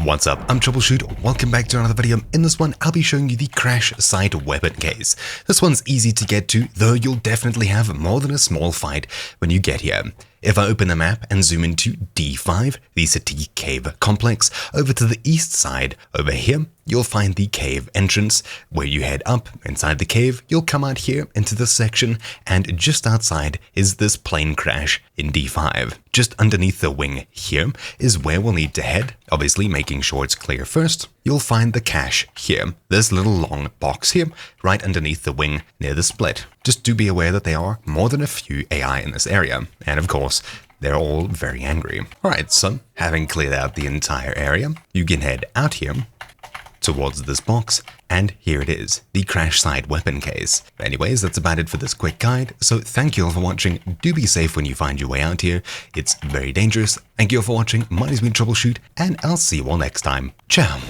What's up, I'm Troubleshoot, welcome back to another video. In this one, I'll be showing you the crash site weapon case. This one's easy to get to, though you'll definitely have more than a small fight when you get here. If I open the map and zoom into D5, the Sattiq Cave complex, over to the east side, over here, you'll find the cave entrance. Where you head up inside the cave, you'll come out here into this section, and just outside is this plane crash in D5. Just underneath the wing here is where we'll need to head, obviously making sure it's clear first. You'll find the cache here, this little long box here, right underneath the wing near the split. Just do be aware that there are more than a few AI in this area, and of course, they're all very angry. Alright, so having cleared out the entire area, you can head out here towards this box, and here it is, the crash site weapon case. Anyways, that's about it for this quick guide, so thank you all for watching. Do be safe when you find your way out here, it's very dangerous. Thank you all for watching, my name's been Troubleshoot, and I'll see you all next time. Ciao!